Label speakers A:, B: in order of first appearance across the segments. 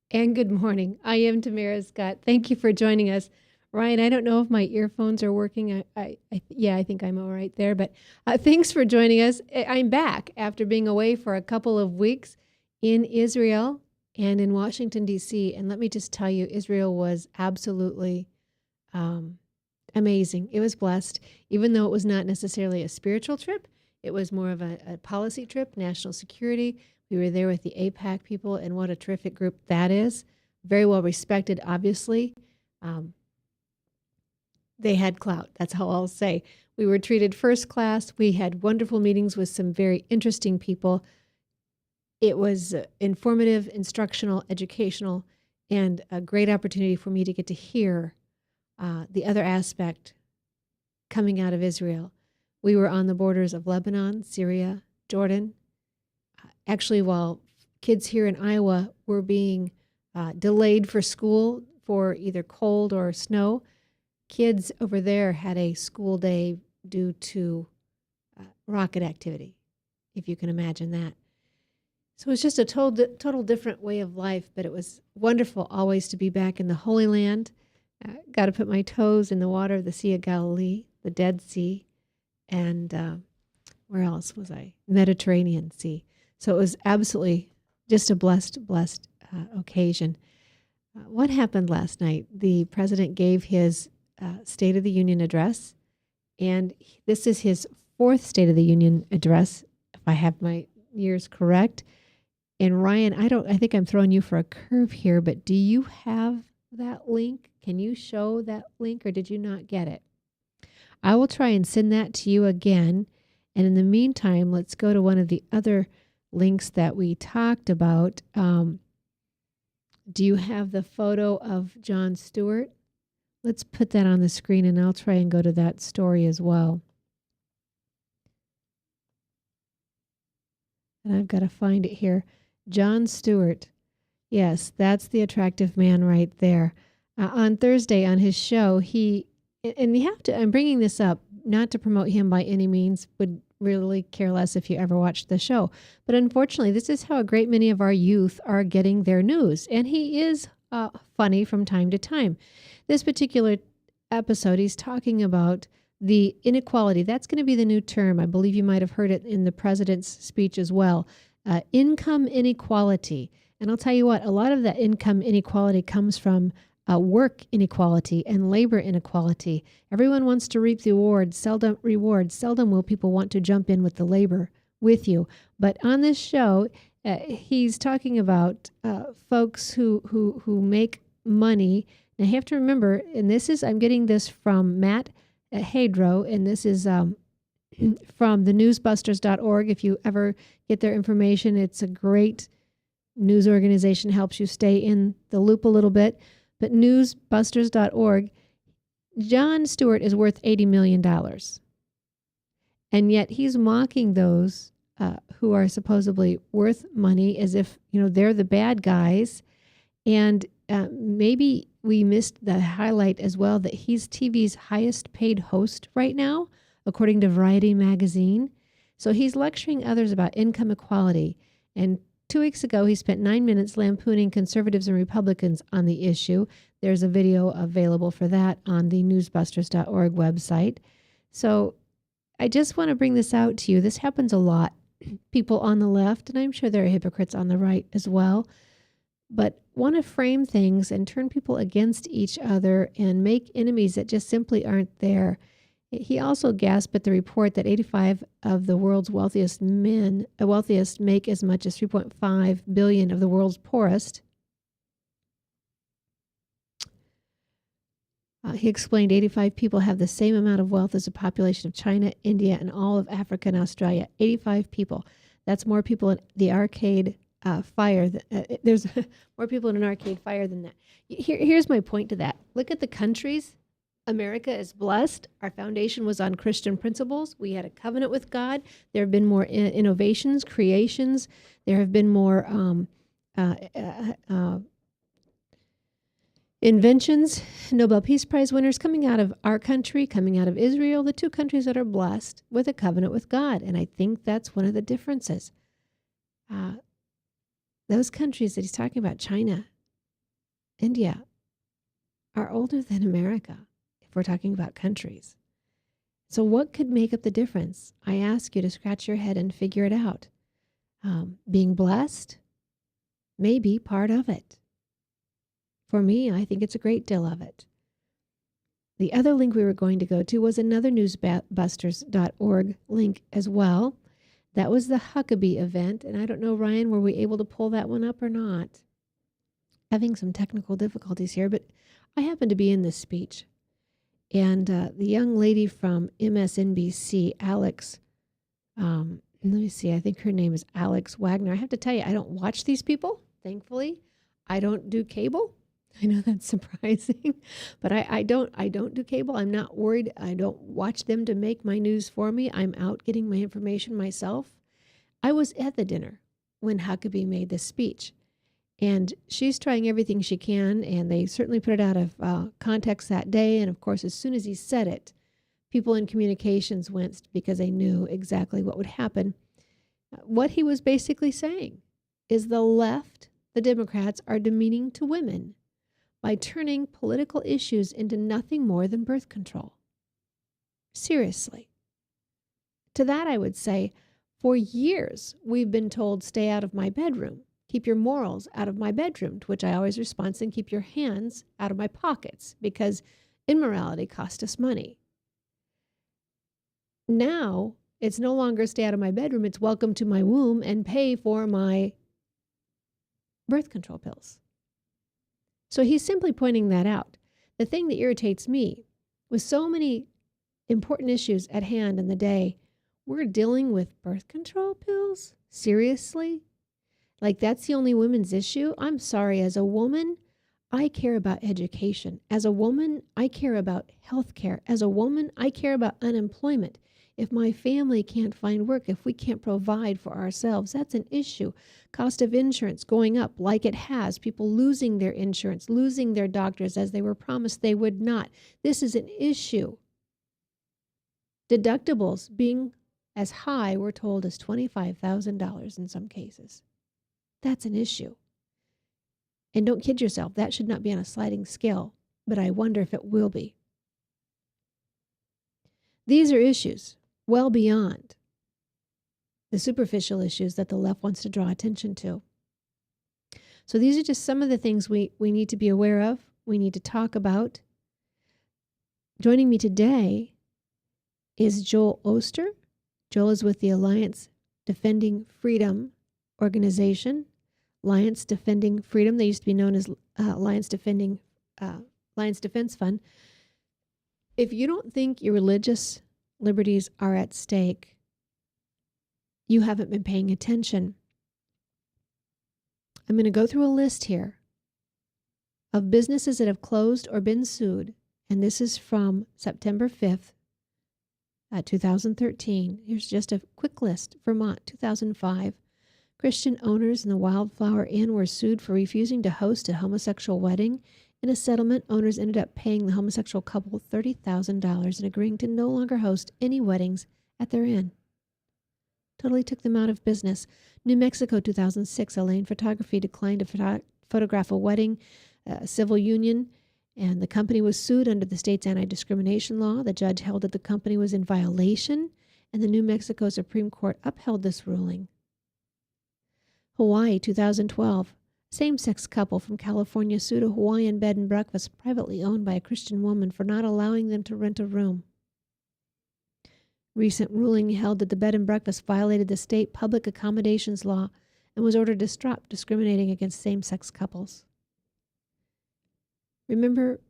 A: And good morning. I am Tamara Scott. Thank you for joining us. Ryan, I don't know if my earphones are working. I think I'm all right there. But thanks for joining us. I'm back after being away for a couple of weeks in Israel and in Washington, D.C. And let me just tell you, Israel was absolutely amazing. It was blessed, even though it was not necessarily a spiritual trip. It was more of a policy trip, national security. We were there with the APAC people, and what a terrific group that is. Very well respected, obviously. Um, they had clout. That's how I'll say. We were treated first class. We had wonderful meetings with some very interesting people. It was informative, instructional, educational, and a great opportunity for me to get to hear the other aspect coming out of Israel. We were on the borders of Lebanon, Syria, Jordan. Actually, while kids here in Iowa were being delayed for school for either cold or snow, kids over there had a school day due to rocket activity, if you can imagine that. So it was just a total different way of life, but it was wonderful always to be back in the Holy Land. Got to put my toes in the water of the Sea of Galilee, the Dead Sea, and where else was I? Mediterranean Sea. So it was absolutely just a blessed occasion. What happened last night? The president gave his State of the Union address, and this is his fourth State of the Union address, if I have my years correct. And Ryan, I think I'm throwing you for a curve here, but do you have that link? Can you show that link, or did you not get it? I will try and send that to you again. And in the meantime, let's go to one of the other links that we talked about. Do you have the photo of Jon Stewart? Let's put that on the screen, and I'll try and go to that story as well. And I've got to find it here. Jon Stewart. Yes, that's the attractive man right there. On Thursday on his show, I'm bringing this up not to promote him by any means, would really care less if you ever watched the show. But unfortunately, this is how a great many of our youth are getting their news. And he is funny from time to time. This particular episode, he's talking about the inequality. That's going to be the new term. I believe you might have heard it in the president's speech as well. Income inequality. And I'll tell you what, a lot of that income inequality comes from work inequality and labor inequality. Everyone wants to reap the rewards. Seldom will people want to jump in with the labor with you. But on this show, he's talking about folks who make money. Now you have to remember, and I'm getting this from Matt Hadro, and this is from the newsbusters.org. If you ever get their information, it's a great news organization, helps you stay in the loop a little bit. But newsbusters.org, Jon Stewart is worth $80 million. And yet he's mocking those who are supposedly worth money as if, they're the bad guys. And maybe we missed the highlight as well that he's TV's highest paid host right now, according to Variety magazine. So he's lecturing others about income equality. And 2 weeks ago, he spent 9 minutes lampooning conservatives and Republicans on the issue. There's a video available for that on the newsbusters.org website. So I just want to bring this out to you. This happens a lot. People on the left, and I'm sure there are hypocrites on the right as well, but want to frame things and turn people against each other and make enemies that just simply aren't there. He also gasped at the report that 85 of the world's wealthiest make as much as 3.5 billion of the world's poorest. He explained 85 people have the same amount of wealth as the population of China, India, and all of Africa and Australia. 85 people. That's more people in the arcade fire. There's more people in an arcade fire than that. Here's my point to that. Look at the countries. America is blessed. Our foundation was on Christian principles. We had a covenant with God. There have been more innovations, creations. There have been more inventions, Nobel Peace Prize winners coming out of our country, coming out of Israel, the two countries that are blessed with a covenant with God. And I think that's one of the differences. Those countries that he's talking about, China, India are older than America, if we're talking about countries. So, what could make up the difference? I ask you to scratch your head and figure it out. Being blessed may be part of it. For me, I think it's a great deal of it. The other link we were going to go to was another newsbusters.org link as well. That was the Huckabee event. And I don't know, Ryan, were we able to pull that one up or not? Having some technical difficulties here, but I happened to be in this speech. And the young lady from MSNBC, Alex, let me see, I think her name is Alex Wagner. I have to tell you, I don't watch these people, thankfully. I don't do cable. I know that's surprising, but I don't do cable. I'm not worried. I don't watch them to make my news for me. I'm out getting my information myself. I was at the dinner when Huckabee made this speech, and she's trying everything she can, and they certainly put it out of context that day. And of course, as soon as he said it, people in communications winced because they knew exactly what would happen. What he was basically saying is the left, the Democrats, are demeaning to women by turning political issues into nothing more than birth control. Seriously. To that, I would say, for years, we've been told, stay out of my bedroom. Keep your morals out of my bedroom, to which I always respond, and keep your hands out of my pockets, because immorality cost us money. Now, it's no longer stay out of my bedroom, it's welcome to my womb and pay for my birth control pills. So he's simply pointing that out. The thing that irritates me, with so many important issues at hand in the day, we're dealing with birth control pills? Seriously? Like that's the only women's issue? I'm sorry, as a woman, I care about education. As a woman, I care about health care. As a woman, I care about unemployment. If my family can't find work, if we can't provide for ourselves, that's an issue. Cost of insurance going up like it has. People losing their insurance, losing their doctors as they were promised they would not. This is an issue. Deductibles being as high, we're told, as $25,000 in some cases. That's an issue. And don't kid yourself, that should not be on a sliding scale, but I wonder if it will be. These are issues well beyond the superficial issues that the left wants to draw attention to. So these are just some of the things we need to be aware of, we need to talk about. Joining me today is Joel Oster. Joel is with the Alliance Defending Freedom organization. Alliance Defending Freedom. They used to be known as Alliance Defense Fund. If you don't think your religious liberties are at stake, you haven't been paying attention. I'm going to go through a list here of businesses that have closed or been sued, and this is from September 5th, 2013. Here's just a quick list. Vermont, 2005. Christian owners in the Wildflower Inn were sued for refusing to host a homosexual wedding. In a settlement, owners ended up paying the homosexual couple $30,000 and agreeing to no longer host any weddings at their inn. Totally took them out of business. New Mexico, 2006, Elaine Photography declined to photograph a wedding, civil union, and the company was sued under the state's anti-discrimination law. The judge held that the company was in violation, and the New Mexico Supreme Court upheld this ruling. Hawaii, 2012. Same-sex couple from California sued a Hawaiian bed and breakfast privately owned by a Christian woman for not allowing them to rent a room. Recent ruling held that the bed and breakfast violated the state public accommodations law and was ordered to stop discriminating against same-sex couples. Remember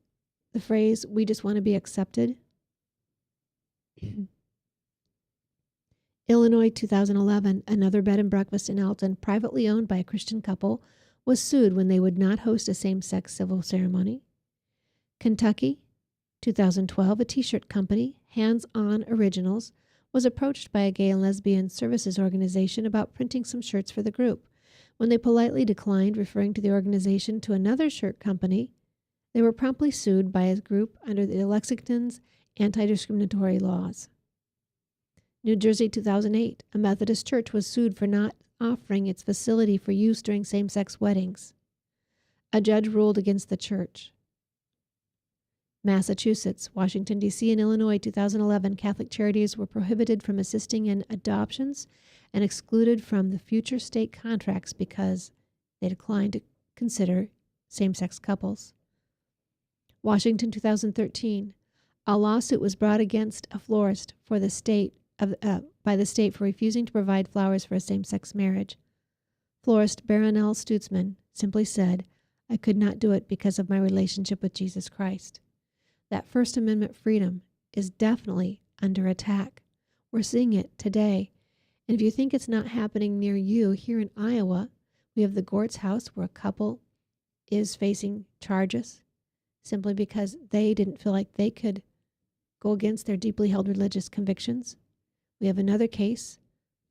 A: the phrase, we just want to be accepted? Illinois, 2011, another bed and breakfast in Alton, privately owned by a Christian couple, was sued when they would not host a same-sex civil ceremony. Kentucky, 2012, a t-shirt company, Hands On Originals, was approached by a gay and lesbian services organization about printing some shirts for the group. When they politely declined referring to the organization to another shirt company, they were promptly sued by a group under the Lexington's anti-discriminatory laws. New Jersey, 2008, a Methodist church was sued for not offering its facility for use during same-sex weddings. a judge ruled against the church. Massachusetts, Washington, D.C., and Illinois, 2011, Catholic charities were prohibited from assisting in adoptions and excluded from the future state contracts because they declined to consider same-sex couples. Washington, 2013, a lawsuit was brought against a florist by the state for refusing to provide flowers for a same-sex marriage. Florist Baronelle Stutzman simply said, "I could not do it because of my relationship with Jesus Christ." That First Amendment freedom is definitely under attack. We're seeing it today. And if you think it's not happening near you, here in Iowa, we have the Gortz House where a couple is facing charges simply because they didn't feel like they could go against their deeply held religious convictions. We have another case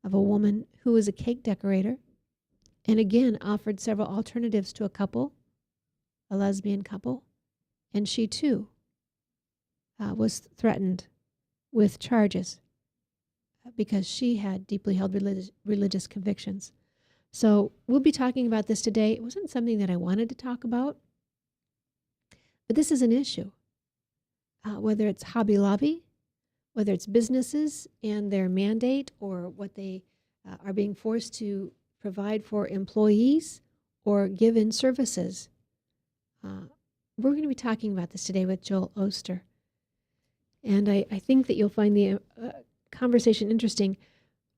A: of a woman who was a cake decorator and again offered several alternatives to a couple, a lesbian couple, and she too was threatened with charges because she had deeply held religious convictions. So we'll be talking about this today. It wasn't something that I wanted to talk about, but this is an issue. Whether it's Hobby Lobby, whether it's businesses and their mandate or what they are being forced to provide for employees or give in services. We're going to be talking about this today with Joel Oster. And I think that you'll find the conversation interesting.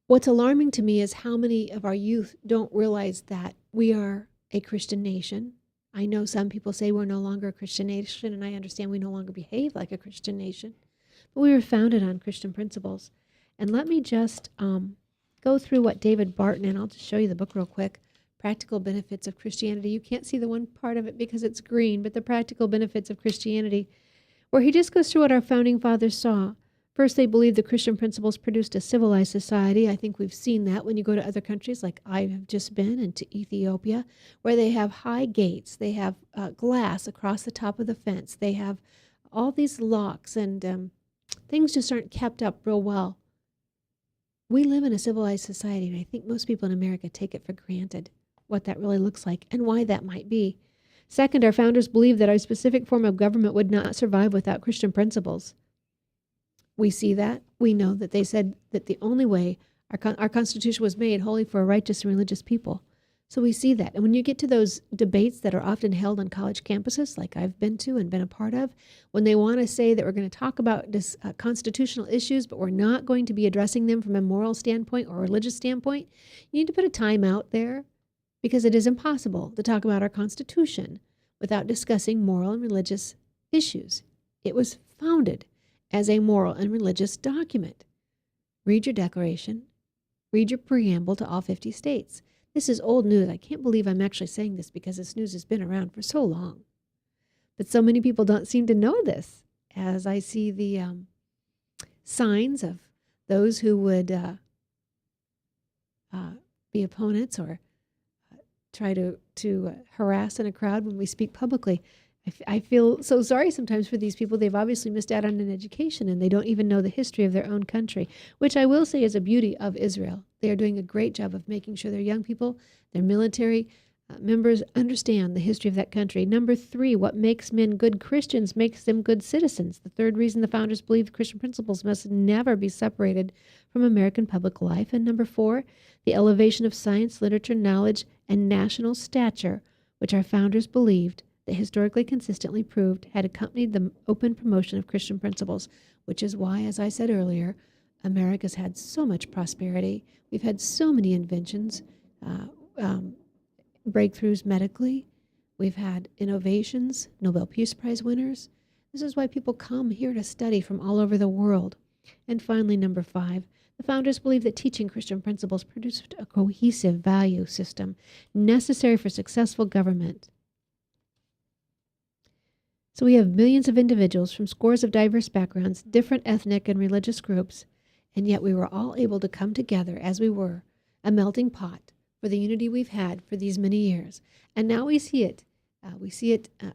A: What's alarming to me is how many of our youth don't realize that we are a Christian nation. I know some people say we're no longer a Christian nation, and I understand we no longer behave like a Christian nation. But we were founded on Christian principles. And let me just go through what David Barton, and I'll just show you the book real quick, Practical Benefits of Christianity. You can't see the one part of it because it's green, but the Practical Benefits of Christianity, where he just goes through what our founding fathers saw. First, they believed the Christian principles produced a civilized society. I think we've seen that when you go to other countries like I have just been, and to Ethiopia, where they have high gates, they have glass across the top of the fence, they have all these locks, and things just aren't kept up real well. We live in a civilized society, and I think most people in America take it for granted what that really looks like and why that might be. Second, our founders believed that our specific form of government would not survive without Christian principles. We see that. We know that they said that the only way our Constitution was made wholly for a righteous and religious people. So we see that. And when you get to those debates that are often held on college campuses, like I've been to and been a part of, when they want to say that we're going to talk about this constitutional issues, but we're not going to be addressing them from a moral standpoint or religious standpoint, you need to put a time out there, because it is impossible to talk about our Constitution without discussing moral and religious issues. It was founded as a moral and religious document. Read your Declaration. Read your preamble to all 50 states. This is old news. I can't believe I'm actually saying this because this news has been around for so long. But so many people don't seem to know this, as I see the signs of those who would be opponents or try to harass in a crowd when we speak publicly. I feel so sorry sometimes for these people. They've obviously missed out on an education, and they don't even know the history of their own country, which I will say is a beauty of Israel. They are doing a great job of making sure their young people, their military members understand the history of that country. Number 3, what makes men good Christians makes them good citizens. The third reason the founders believed Christian principles must never be separated from American public life. And number 4, the elevation of science, literature, knowledge, and national stature, which our founders believed that historically consistently proved had accompanied the open promotion of Christian principles, which is why, as I said earlier, America's had so much prosperity. We've had so many inventions, breakthroughs medically. We've had innovations, Nobel Peace Prize winners. This is why people come here to study from all over the world. And finally, number 5, the founders believed that teaching Christian principles produced a cohesive value system necessary for successful government. So we have millions of individuals from scores of diverse backgrounds, different ethnic and religious groups, and yet we were all able to come together as we were, a melting pot for the unity we've had for these many years. And now we see it.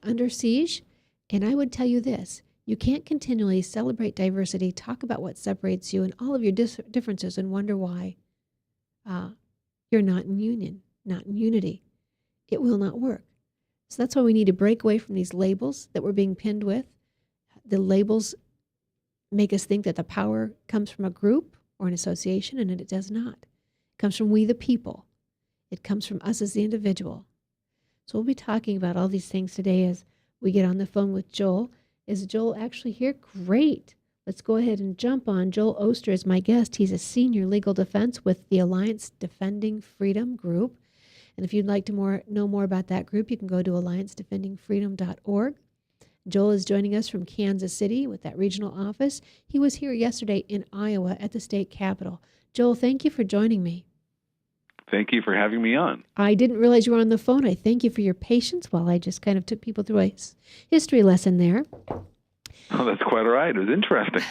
A: Under siege. And I would tell you this, you can't continually celebrate diversity, talk about what separates you and all of your differences and wonder why you're not in union, not in unity. It will not work. So that's why we need to break away from these labels that we're being pinned with. The labels make us think that the power comes from a group or an association, and it does not. It comes from we the people. It comes from us as the individual. So we'll be talking about all these things today as we get on the phone with Joel. Is Joel actually here? Great. Let's go ahead and jump on. Joel Oster is my guest. He's a senior legal defense with the Alliance Defending Freedom Group. And if you'd like to know more about that group, you can go to alliancedefendingfreedom.org. Joel is joining us from Kansas City with that regional office. He was here yesterday in Iowa at the state capitol. Joel, thank you for joining me.
B: Thank you for having me on.
A: I didn't realize you were on the phone. I thank you for your patience while I just kind of took people through a history lesson there.
B: Oh, that's quite all right. It was interesting.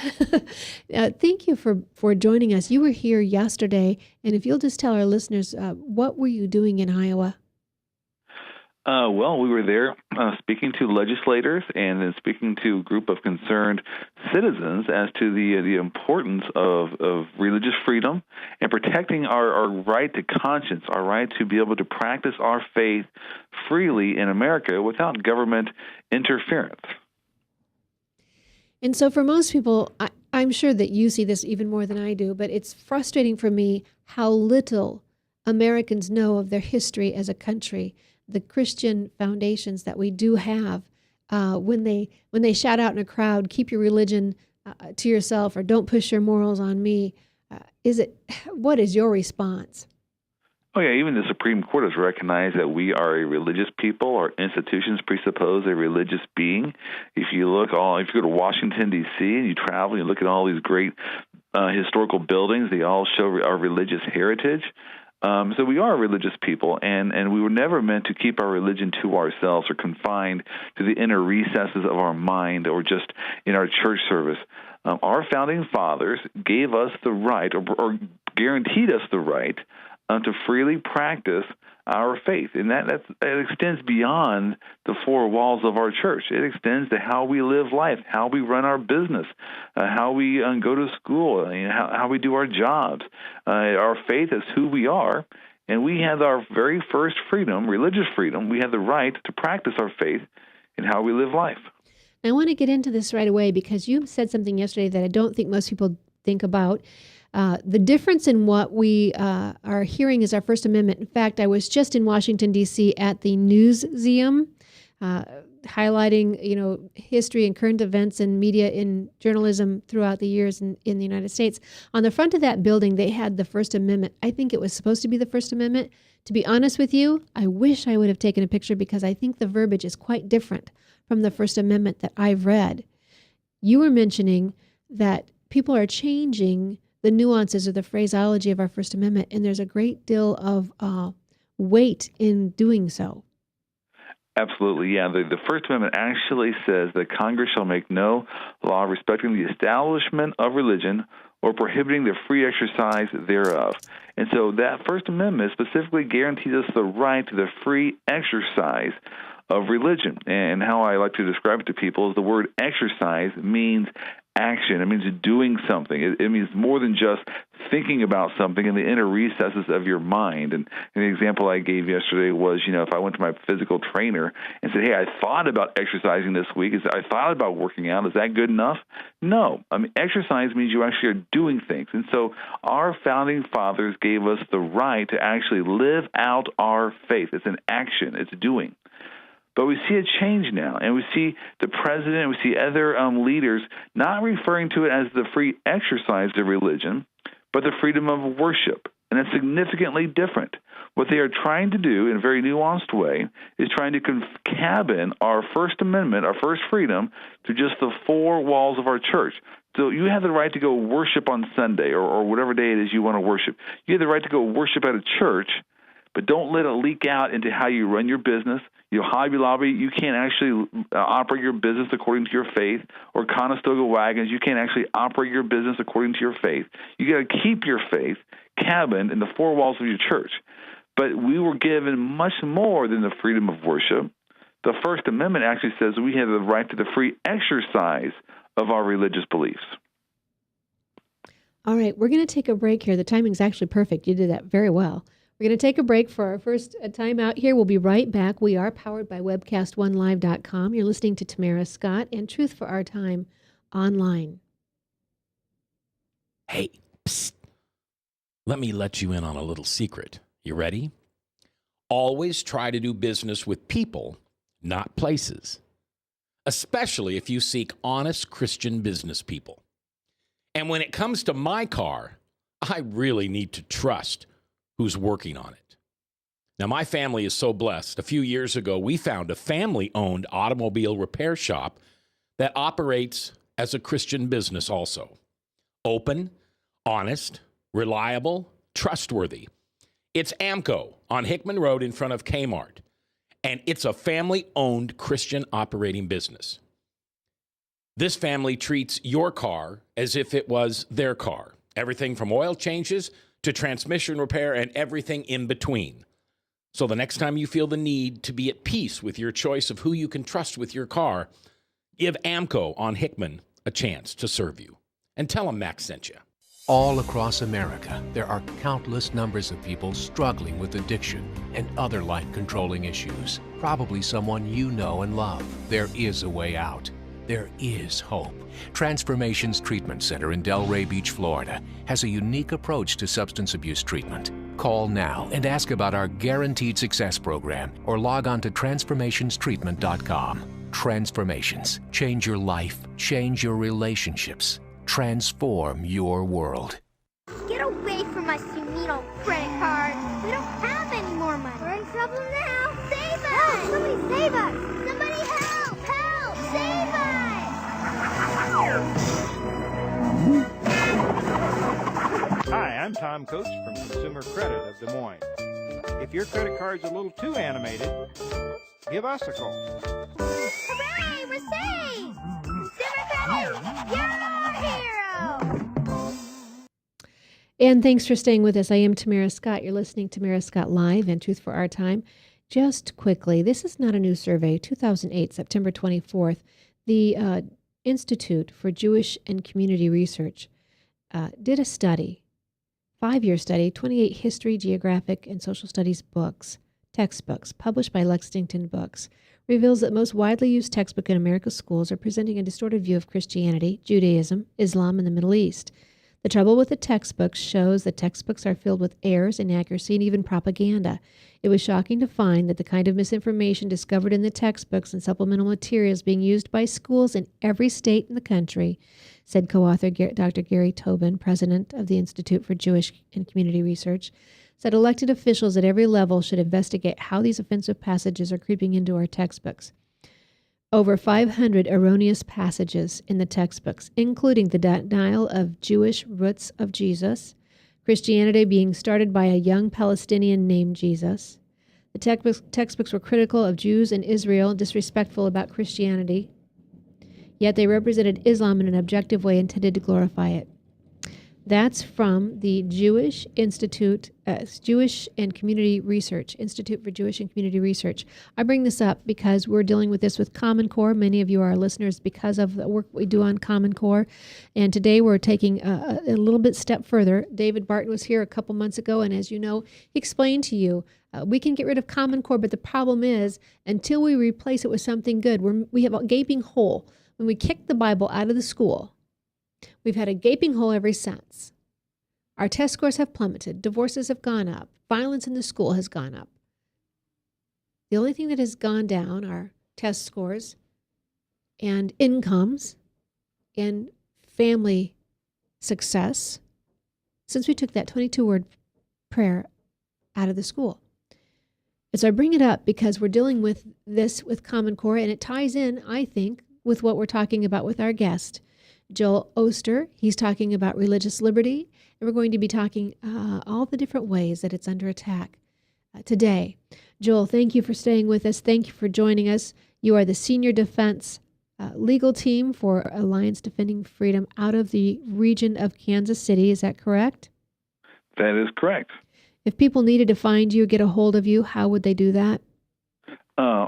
A: Thank you for joining us. You were here yesterday, and if you'll just tell our listeners, what were you doing in Iowa?
B: Well, we were there speaking to legislators and then speaking to a group of concerned citizens as to the importance of religious freedom and protecting our right to conscience, our right to be able to practice our faith freely in America without government interference.
A: And so for most people, I'm sure that you see this even more than I do, but it's frustrating for me how little Americans know of their history as a country. The Christian foundations that we do have, when they shout out in a crowd, keep your religion to yourself or don't push your morals on me, what is your response?
B: Oh, yeah, even the Supreme Court has recognized that we are a religious people. Our institutions presuppose a religious being. If you go to Washington, D.C., and you travel, you look at all these great historical buildings, they all show our religious heritage. So we are a religious people, and we were never meant to keep our religion to ourselves or confined to the inner recesses of our mind or just in our church service. Our founding fathers gave us the right or guaranteed us the right to freely practice our faith. And that extends beyond the four walls of our church. It extends to how we live life, how we run our business, how we go to school, how we do our jobs. Our faith is who we are, and we have our very first freedom, religious freedom. We have the right to practice our faith in how we live life.
A: I want to get into this right away because you said something yesterday that I don't think most people think about. The difference in what we are hearing is our First Amendment. In fact, I was just in Washington, D.C. at the Newseum, highlighting, history and current events and media in journalism throughout the years in the United States. On the front of that building, they had the First Amendment. I think it was supposed to be the First Amendment. To be honest with you, I wish I would have taken a picture because I think the verbiage is quite different from the First Amendment that I've read. You were mentioning that people are changing the nuances or the phraseology of our First Amendment, and there's a great deal of weight in doing so.
B: Absolutely, yeah. The First Amendment actually says that Congress shall make no law respecting the establishment of religion or prohibiting the free exercise thereof. And so that First Amendment specifically guarantees us the right to the free exercise of religion. And how I like to describe it to people is the word exercise means action. It means doing something. It means more than just thinking about something in the inner recesses of your mind. And the example I gave yesterday was, if I went to my physical trainer and said, hey, I thought about exercising this week. I thought about working out. Is that good enough? No. Exercise means you actually are doing things. And so our founding fathers gave us the right to actually live out our faith. It's an action. It's doing. But we see a change now, and we see the president, we see other leaders not referring to it as the free exercise of religion, but the freedom of worship. And it's significantly different. What they are trying to do in a very nuanced way is trying to cabin our First Amendment, our first freedom, to just the four walls of our church. So you have the right to go worship on Sunday or whatever day it is you want to worship. You have the right to go worship at a church, but don't let it leak out into how you run your business. Hobby Lobby, you can't actually operate your business according to your faith, or Conestoga Wagons, you can't actually operate your business according to your faith. You got to keep your faith cabined in the four walls of your church. But we were given much more than the freedom of worship. The First Amendment actually says we have the right to the free exercise of our religious beliefs. All
A: right, we're going to take a break here. The timing's actually perfect. You did that very well. We're going to take a break for our first time out here. We'll be right back. We are powered by webcast1live.com. You're listening to Tamara Scott and Truth for Our Time online.
C: Hey, psst. Let me let you in on a little secret. You ready? Always try to do business with people, not places, especially if you seek honest Christian business people. And when it comes to my car, I really need to trust who's working on it. Now, my family is so blessed. A few years ago, we found a family-owned automobile repair shop that operates as a Christian business also. Open, honest, reliable, trustworthy. It's AMCO on Hickman Road in front of Kmart, and it's a family-owned Christian operating business. This family treats your car as if it was their car. Everything from oil changes to transmission repair and everything in between. So the next time you feel the need to be at peace with your choice of who you can trust with your car, give AMCO on Hickman a chance to serve you. And tell them Max sent you.
D: All across America, there are countless numbers of people struggling with addiction and other life-controlling issues. Probably someone you know and love. There is a way out. There is hope. Transformations Treatment Center in Delray Beach, Florida, has a unique approach to substance abuse treatment. Call now and ask about our Guaranteed Success program or log on to transformationstreatment.com. Transformations. Change your life. Change your relationships. Transform your world.
E: Get away from us, you neat old credit card. We don't have any more money. We're in trouble now. Save us! Help! Somebody save us! Somebody help! Help! Save us!
F: Hi, I'm Tom Coates from Consumer Credit of Des Moines. If your credit card's a little too animated, give us a call.
E: Hooray! We're saved! Consumer Credit, you're our hero!
A: And thanks for staying with us. I am Tamara Scott. You're listening to Tamara Scott Live and Truth for Our Time. Just quickly, this is not a new survey. 2008, September 24th, the Institute for Jewish and Community Research did a study, 5-year study, 28 history, geographic, and social studies books, textbooks, published by Lexington Books, reveals that most widely used textbooks in America's schools are presenting a distorted view of Christianity, Judaism, Islam, and the Middle East. The trouble with the textbooks shows that textbooks are filled with errors, inaccuracy, and even propaganda. It was shocking to find that the kind of misinformation discovered in the textbooks and supplemental materials being used by schools in every state in the country, said co-author Dr. Gary Tobin, president of the Institute for Jewish and Community Research, said elected officials at every level should investigate how these offensive passages are creeping into our textbooks. Over 500 erroneous passages in the textbooks, including the denial of Jewish roots of Jesus, Christianity being started by a young Palestinian named Jesus. The textbooks were critical of Jews and Israel, disrespectful about Christianity, yet they represented Islam in an objective way intended to glorify it. That's from the Jewish Institute, Jewish and Community Research, Institute for Jewish and Community Research. I bring this up because we're dealing with this with Common Core. Many of you are our listeners because of the work we do on Common Core. And today we're taking a little bit step further. David Barton was here a couple months ago, and as you know, he explained to you, we can get rid of Common Core, but the problem is until we replace it with something good, we have a gaping hole. When we kick the Bible out of the school, we've had a gaping hole ever since. Our test scores have plummeted. Divorces have gone up. Violence in the school has gone up. The only thing that has gone down are test scores and incomes and family success since we took that 22-word prayer out of the school. And so I bring it up because we're dealing with this with Common Core, and it ties in, I think, with what we're talking about with our guest, Joel Oster. He's talking about religious liberty, and we're going to be talking all the different ways that it's under attack today. Joel, thank you for staying with us. Thank you for joining us. You are the Senior Defense Legal Team for Alliance Defending Freedom out of the region of Kansas City. Is that correct?
B: That is correct.
A: If people needed to find you, get a hold of you, how would they do that?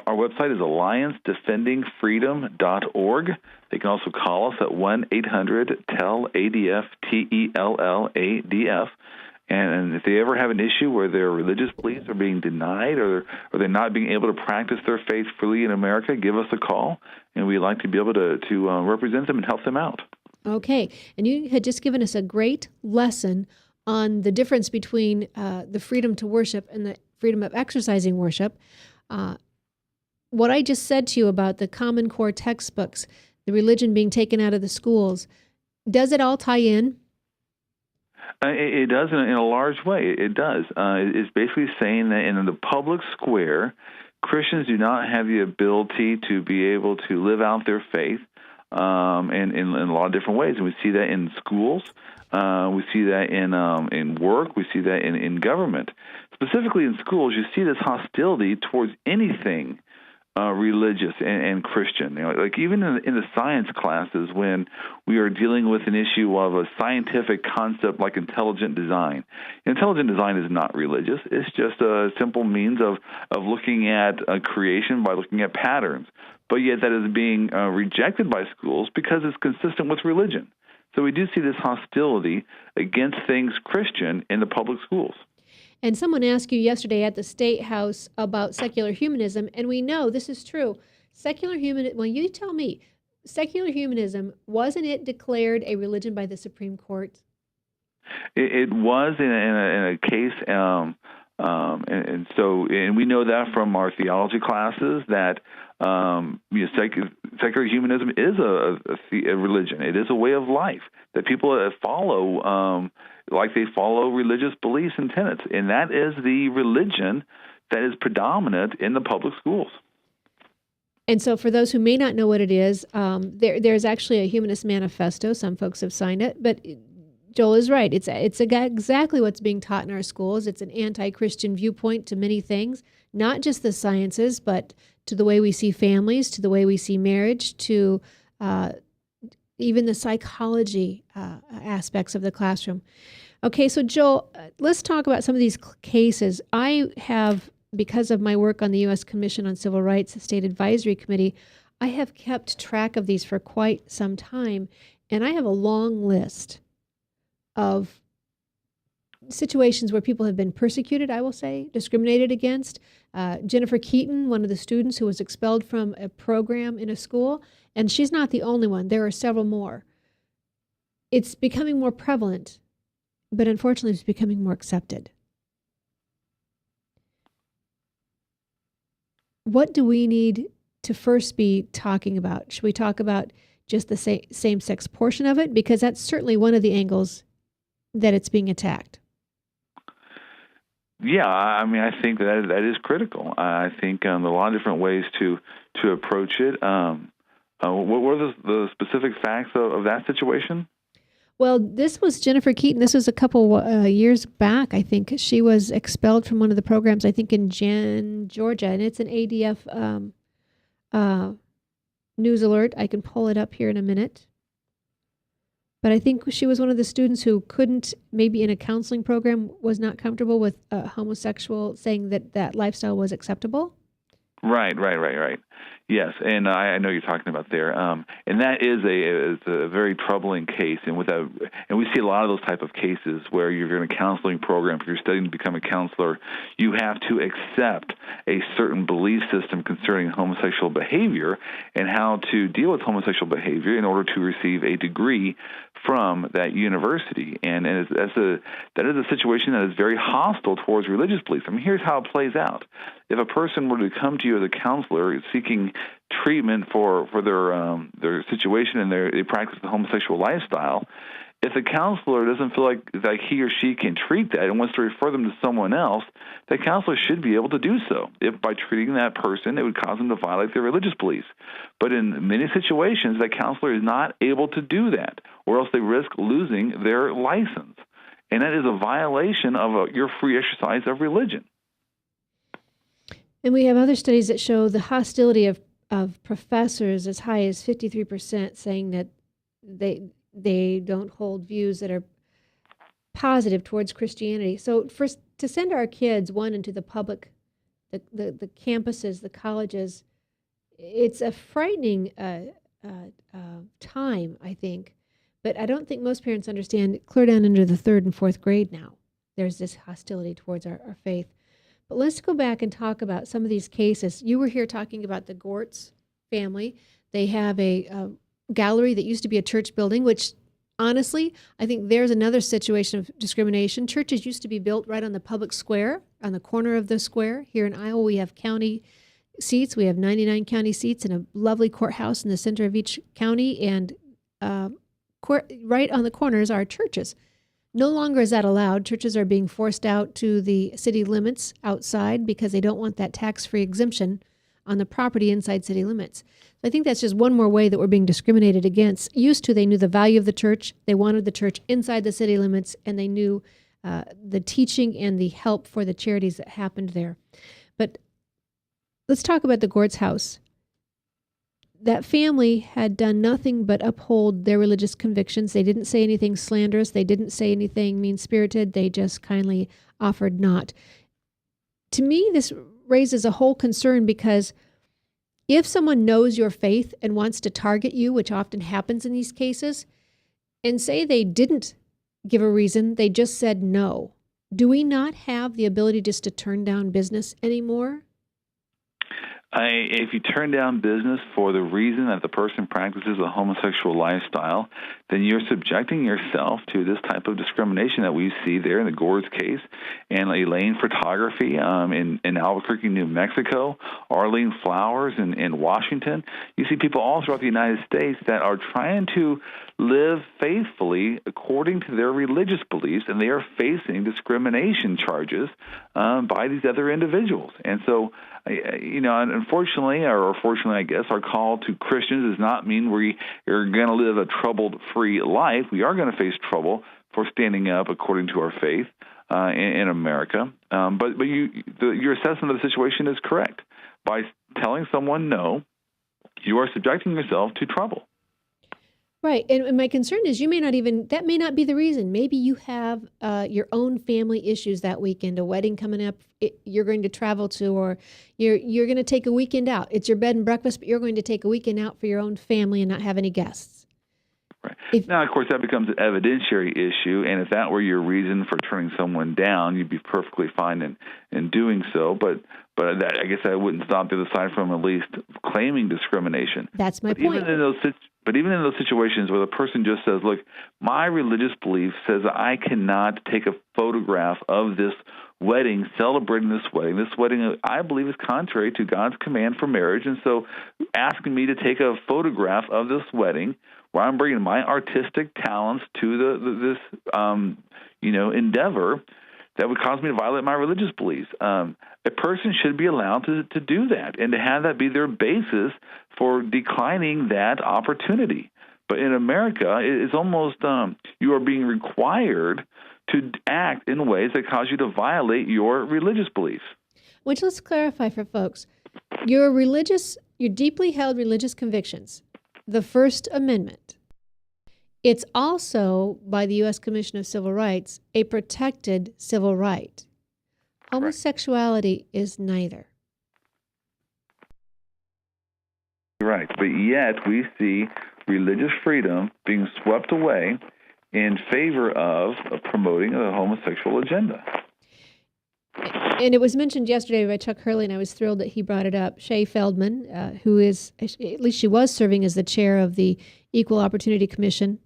B: Our website is alliancedefendingfreedom.org. They can also call us at 1-800-TELL-ADF, TELLADF. And if they ever have an issue where their religious beliefs are being denied or they're not being able to practice their faith freely in America, give us a call, and we'd like to be able to represent them and help them out.
A: Okay. And you had just given us a great lesson on the difference between the freedom to worship and the freedom of exercising worship. What I just said to you about the Common Core textbooks, the religion being taken out of the schools, does it all tie in?
B: It does in a large way. It does. It's basically saying that in the public square, Christians do not have the ability to be able to live out their faith in a lot of different ways. And we see that in schools. We see that in work. We see that in government. Specifically in schools, you see this hostility towards anything religious and Christian. Like even in the science classes, when we are dealing with an issue of a scientific concept like intelligent design. Intelligent design is not religious. It's just a simple means of looking at creation by looking at patterns. But yet that is being rejected by schools because it's consistent with religion. So we do see this hostility against things Christian in the public schools.
A: And someone asked you yesterday at the State House about secular humanism, and we know this is true. Secular humanism, well, you tell me, secular humanism, wasn't it declared a religion by the Supreme Court?
B: It was in a case, and we know that from our theology classes that secular humanism is a religion. It is a way of life that people follow, like they follow religious beliefs and tenets, and that is the religion that is predominant in the public schools.
A: And so for those who may not know what it is, there's actually a humanist manifesto. Some folks have signed it, but Joel is right. It's exactly what's being taught in our schools. It's an anti-Christian viewpoint to many things, not just the sciences, but to the way we see families, to the way we see marriage, to even the psychology aspects of the classroom. Okay, so Joel, let's talk about some of these cases. I have, because of my work on the U.S. Commission on Civil Rights, the State Advisory Committee, I have kept track of these for quite some time, and I have a long list of situations where people have been persecuted, I will say, discriminated against. Jennifer Keaton, one of the students who was expelled from a program in a school, and she's not the only one. There are several more. It's becoming more prevalent, but unfortunately it's becoming more accepted. What do we need to first be talking about? Should we talk about just the same-sex portion of it? Because that's certainly one of the angles that it's being attacked.
B: Yeah, I mean, I think that is critical. I think there are a lot of different ways to approach it. What were the specific facts of that situation?
A: Well, this was Jennifer Keaton. This was a couple years back, I think. She was expelled from one of the programs, I think, in Georgia, and it's an ADF news alert. I can pull it up here in a minute. But I think she was one of the students who couldn't, maybe in a counseling program, was not comfortable with a homosexual, saying that lifestyle was acceptable.
B: Right. Yes, and I know you're talking about there, and that is a very troubling case, and we see a lot of those type of cases where you're in a counseling program. If you're studying to become a counselor, you have to accept a certain belief system concerning homosexual behavior and how to deal with homosexual behavior in order to receive a degree from that university, and that is a situation that is very hostile towards religious beliefs. I mean, here's how it plays out. If a person were to come to you as a counselor seeking treatment for their situation and they practice the homosexual lifestyle, if the counselor doesn't feel like he or she can treat that and wants to refer them to someone else, the counselor should be able to do so. If by treating that person, it would cause them to violate their religious beliefs. But in many situations, that counselor is not able to do that, or else they risk losing their license. And that is a violation of your free exercise of religion.
A: And we have other studies that show the hostility of professors as high as 53% saying that they don't hold views that are positive towards Christianity. So to send our kids, one, into the public, the campuses, the colleges, it's a frightening time, I think. But I don't think most parents understand, clear down into the 3rd and 4th grade now. there's this hostility towards our faith. But let's go back and talk about some of these cases. You were here talking about the Gortz family. They have a gallery that used to be a church building, which honestly, I think there's another situation of discrimination. Churches used to be built right on the public square, on the corner of the square. Here in Iowa, we have county seats. We have 99 county seats and a lovely courthouse in the center of each county. And right on the corners are churches. No longer is that allowed. Churches are being forced out to the city limits outside because they don't want that tax-free exemption on the property inside city limits. So I think that's just one more way that we're being discriminated against. Used to, they knew the value of the church. They wanted the church inside the city limits, and they knew the teaching and the help for the charities that happened there. But let's talk about the Gortz house. That family had done nothing but uphold their religious convictions. They didn't say anything slanderous. They didn't say anything mean-spirited. They just kindly offered not. To me, this raises a whole concern because if someone knows your faith and wants to target you, which often happens in these cases, and say they didn't give a reason, they just said no, do we not have the ability just to turn down business anymore?
B: If you turn down business for the reason that the person practices a homosexual lifestyle, then you're subjecting yourself to this type of discrimination that we see there in the Gortz case, and Elaine Photography in Albuquerque, New Mexico, Arlene Flowers in Washington. You see people all throughout the United States that are trying to live faithfully according to their religious beliefs, and they are facing discrimination charges by these other individuals. And so, unfortunately, or fortunately, I guess, our call to Christians does not mean we are going to live a troubled-free life. We are going to face trouble for standing up according to our faith in America. But your assessment of the situation is correct. By telling someone no, you are subjecting yourself to trouble.
A: Right. And my concern is that may not be the reason. Maybe you have your own family issues that weekend, a wedding coming up you're going to travel to, or you're going to take a weekend out. It's your bed and breakfast, but you're going to take a weekend out for your own family and not have any guests.
B: Right. Now, of course, that becomes an evidentiary issue, and if that were your reason for turning someone down, you'd be perfectly fine in doing so. But I guess I wouldn't stop the other side from at least claiming discrimination.
A: That's my point.
B: But even in those situations where the person just says, look, my religious belief says I cannot take a photograph of this wedding, celebrating this wedding I believe is contrary to God's command for marriage, and so asking me to take a photograph of this wedding where I'm bringing my artistic talents to this endeavor that would cause me to violate my religious beliefs. A person should be allowed to do that and to have that be their basis for declining that opportunity. But in America, it's almost you are being required to act in ways that cause you to violate your religious beliefs.
A: Which, let's clarify for folks, your deeply held religious convictions, the First Amendment, it's also, by the U.S. Commission of Civil Rights, a protected civil right. Homosexuality is neither.
B: Right, but yet we see religious freedom being swept away in favor of promoting a homosexual agenda.
A: And it was mentioned yesterday by Chuck Hurley, and I was thrilled that he brought it up. Shay Feldman, who is, at least she was serving as the chair of the Equal Opportunity Commission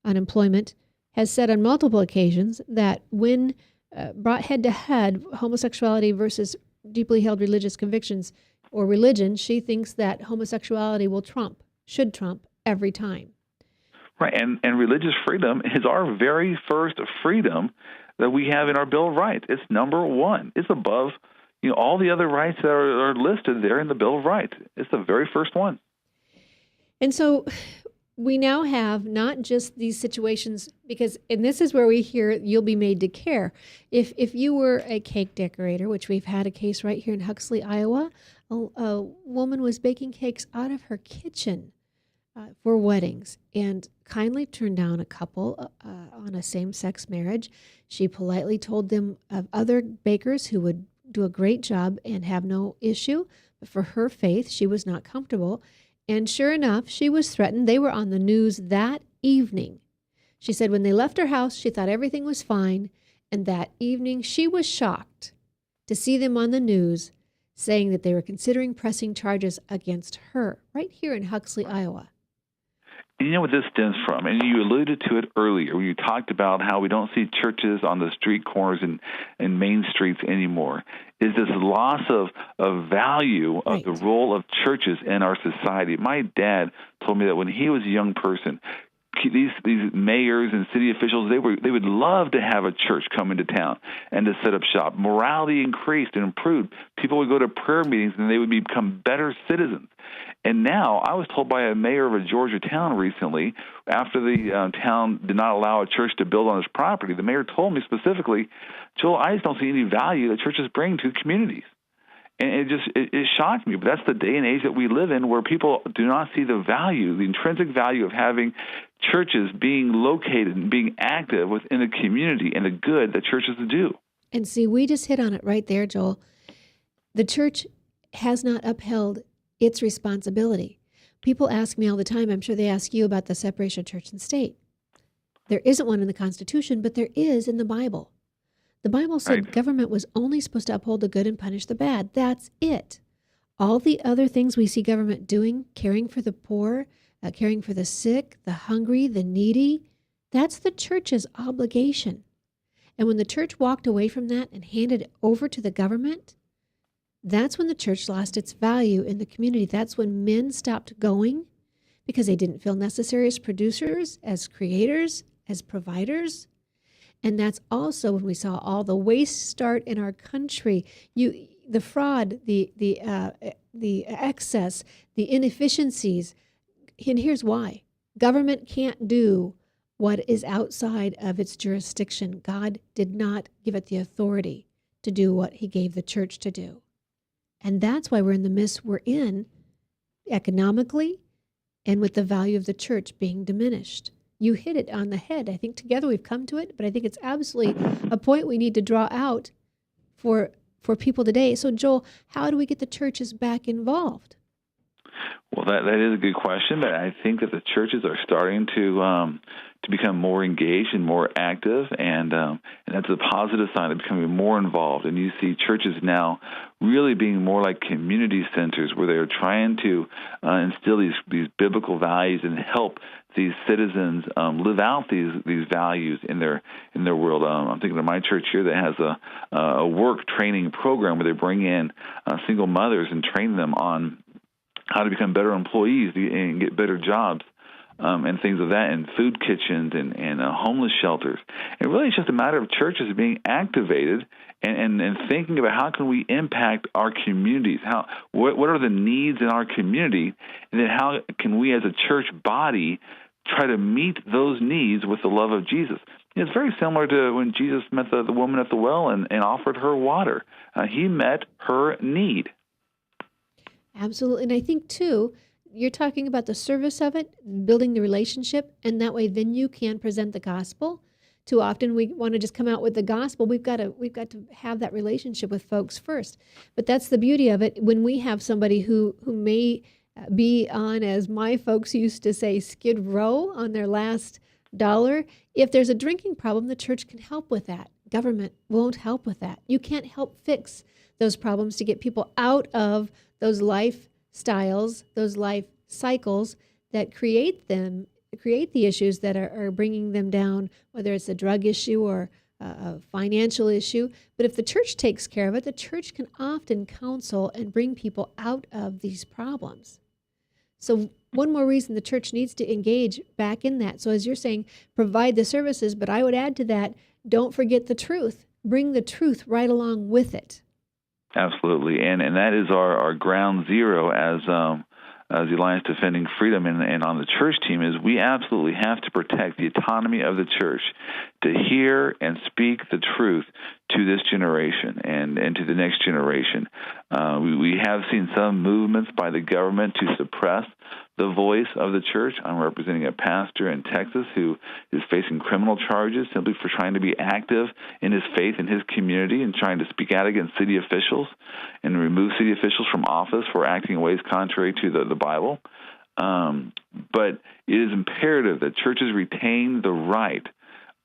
A: on Employment, has said on multiple occasions that when brought head-to-head, homosexuality versus deeply held religious convictions or religion, she thinks that homosexuality should trump every time.
B: Right, and religious freedom is our very first freedom that we have in our Bill of Rights. It's number one. It's above all the other rights that are listed there in the Bill of Rights. It's the very first one.
A: And so we now have not just these situations, and this is where we hear you'll be made to care. If you were a cake decorator, which we've had a case right here in Huxley, Iowa, a woman was baking cakes out of her kitchen for weddings and kindly turned down a couple on a same-sex marriage. She politely told them of other bakers who would do a great job and have no issue, but for her faith, she was not comfortable. And sure enough, she was threatened. They were on the news that evening. She said when they left her house, she thought everything was fine, And that evening, she was shocked to see them on the news saying that they were considering pressing charges against her right here in Huxley, Iowa.
B: You know what this stems from, and you alluded to it earlier when you talked about how we don't see churches on the street corners and main streets anymore, is this loss of value of the role of churches in our society. My dad told me that when he was a young person, these mayors and city officials, they would love to have a church come into town and to set up shop. Morality increased and improved. People would go to prayer meetings and they would become better citizens. And now, I was told by a mayor of a Georgia town recently, after the town did not allow a church to build on his property, the mayor told me specifically, Joel, I just don't see any value that churches bring to communities. And it shocked me. But that's the day and age that we live in, where people do not see the value, the intrinsic value of having churches being located and being active within a community and the good that churches do.
A: And see, we just hit on it right there, Joel. The church has not upheld its responsibility. People ask me all the time, I'm sure they ask you about the separation of church and state. There isn't one in the Constitution, but there is in the Bible. The Bible said government was only supposed to uphold the good and punish the bad. That's it. All the other things we see government doing, caring for the poor, caring for the sick, the hungry, the needy, that's the church's obligation. And when the church walked away from that and handed it over to the government, that's when the church lost its value in the community. That's when men stopped going because they didn't feel necessary as producers, as creators, as providers. And that's also when we saw all the waste start in our country. The fraud, the excess, the inefficiencies. And here's why. Government can't do what is outside of its jurisdiction. God did not give it the authority to do what he gave the church to do. And that's why we're in the midst we're in economically and with the value of the church being diminished. You hit it on the head. I think together we've come to it, but I think it's absolutely a point we need to draw out for people today. So, Joel, how do we get the churches back involved?
B: Well, that is a good question, but I think that the churches are starting to become more engaged and more active, and that's a positive sign of becoming more involved. And you see churches now really being more like community centers, where they're trying to instill these biblical values and help these citizens live out these values in their world. I'm thinking of my church here that has a work training program where they bring in single mothers and train them on how to become better employees and get better jobs. And things of that, and food kitchens and homeless shelters. And really, it's just a matter of churches being activated and thinking about how can we impact our communities. What are the needs in our community, and then how can we as a church body try to meet those needs with the love of Jesus. It's very similar to when Jesus met the woman at the well and offered her water. He met her need.
A: Absolutely. And I think, too, you're talking about the service of it, building the relationship, and that way then you can present the gospel. Too often we want to just come out with the gospel. We've got to have that relationship with folks first. But that's the beauty of it. When we have somebody who may be on, as my folks used to say, Skid Row on their last dollar, if there's a drinking problem, the church can help with that. Government won't help with that. You can't help fix those problems to get people out of those lifestyles, those life cycles that create the issues that are bringing them down, whether it's a drug issue or a financial issue. But if the church takes care of it, the church can often counsel and bring people out of these problems. So one more reason the church needs to engage back in that. So as you're saying, provide the services, but I would add to that, don't forget the truth. Bring the truth right along with it.
B: Absolutely, and that is our ground zero as the Alliance Defending Freedom and on the church team is we absolutely have to protect the autonomy of the church to hear and speak the truth to this generation and to the next generation. We have seen some movements by the government to suppress the voice of the church. I'm representing a pastor in Texas who is facing criminal charges simply for trying to be active in his faith in his community and trying to speak out against city officials and remove city officials from office for acting in ways contrary to the Bible. But it is imperative that churches retain the right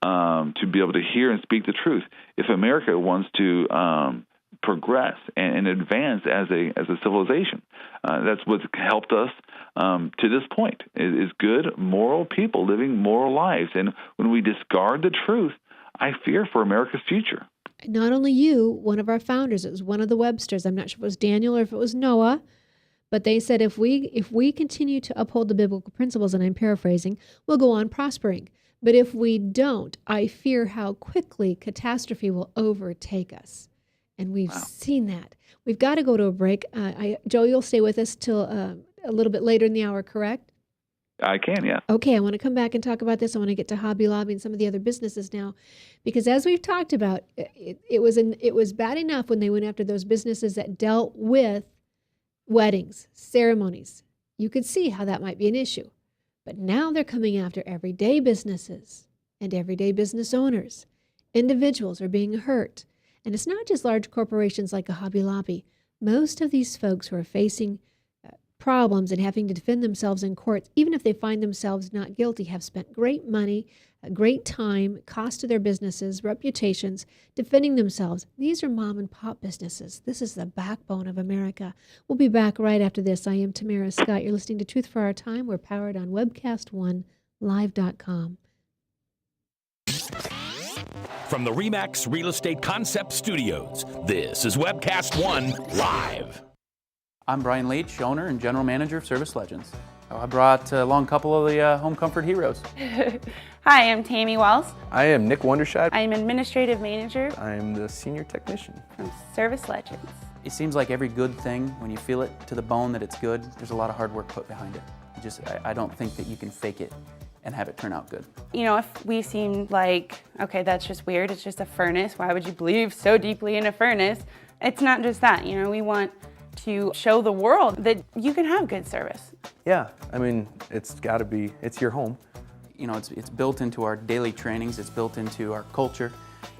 B: to be able to hear and speak the truth. If America wants to progress and advance as a civilization, that's what's helped us to this point. Is good, moral people living moral lives. And when we discard the truth, I fear for America's future.
A: Not only you, one of our founders, it was one of the Websters. I'm not sure if it was Daniel or if it was Noah, but they said if we continue to uphold the biblical principles, and I'm paraphrasing, we'll go on prospering. But if we don't, I fear how quickly catastrophe will overtake us. And we've seen that. We've got to go to a break. Joe, you'll stay with us till a little bit later in the hour, correct?
B: I can, yeah.
A: Okay, I want to come back and talk about this. I want to get to Hobby Lobby and some of the other businesses now, because as we've talked about, it was bad enough when they went after those businesses that dealt with weddings, ceremonies. You could see how that might be an issue. But now they're coming after everyday businesses and everyday business owners. Individuals are being hurt. And it's not just large corporations like a Hobby Lobby. Most of these folks who are facing problems and having to defend themselves in courts, even if they find themselves not guilty, have spent great money, great time, cost to their businesses, reputations, defending themselves. These are mom and pop businesses. This is the backbone of America. We'll be back right after this. I am Tamara Scott. You're listening to Truth for Our Time. We're powered on Webcast1Live.com.
C: From the RE/MAX Real Estate Concept Studios, this is Webcast One Live.
G: I'm Brian Leach, owner and general manager of Service Legends. I brought along a couple of the home comfort heroes.
H: Hi, I'm Tammy Wells.
I: I am Nick Wondershad.
H: I'm administrative manager
I: I am the senior technician
H: from Service Legends.
G: It seems like every good thing, when you feel it to the bone that it's good, there's a lot of hard work put behind it. I don't think that you can fake it and have it turn out good.
H: You know, if we seem like, okay, that's just weird, it's just a furnace, why would you believe so deeply in a furnace? It's not just that, you know, we want to show the world that you can have good service.
I: Yeah, I mean, it's got to be, it's your home.
G: You know, it's built into our daily trainings, it's built into our culture,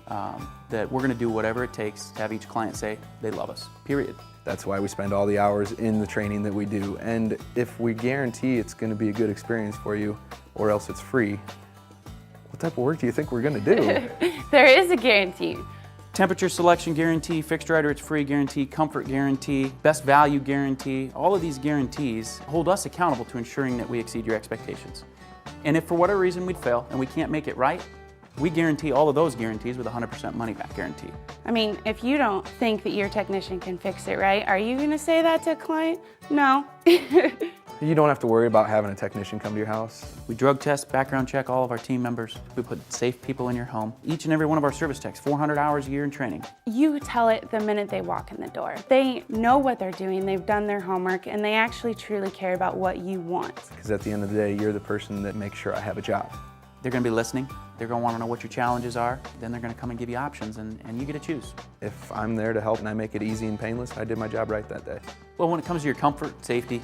G: that we're gonna do whatever it takes to have each client say they love us, period.
I: That's why we spend all the hours in the training that we do. And if we guarantee it's going to be a good experience for you, or else it's free, what type of work do you think we're going to do?
H: There is a guarantee.
G: Temperature selection guarantee, fixed right or it's free guarantee, comfort guarantee, best value guarantee. All of these guarantees hold us accountable to ensuring that we exceed your expectations. And if for whatever reason we'd fail and we can't make it right, we guarantee all of those guarantees with a 100% money back guarantee.
H: I mean, if you don't think that your technician can fix it right, are you gonna say that to a client? No.
I: You don't have to worry about having a technician come to your house.
G: We drug test, background check all of our team members. We put safe people in your home. Each and every one of our service techs, 400 hours a year in training.
H: You tell it the minute they walk in the door. They know what they're doing, they've done their homework, and they actually truly care about what you want.
I: Because at the end of the day, you're the person that makes sure I have a job.
G: They're gonna be listening. They're gonna wanna know what your challenges are. Then they're gonna come and give you options, and you get to choose.
I: If I'm there to help and I make it easy and painless, I did my job right that day.
G: Well, when it comes to your comfort, safety,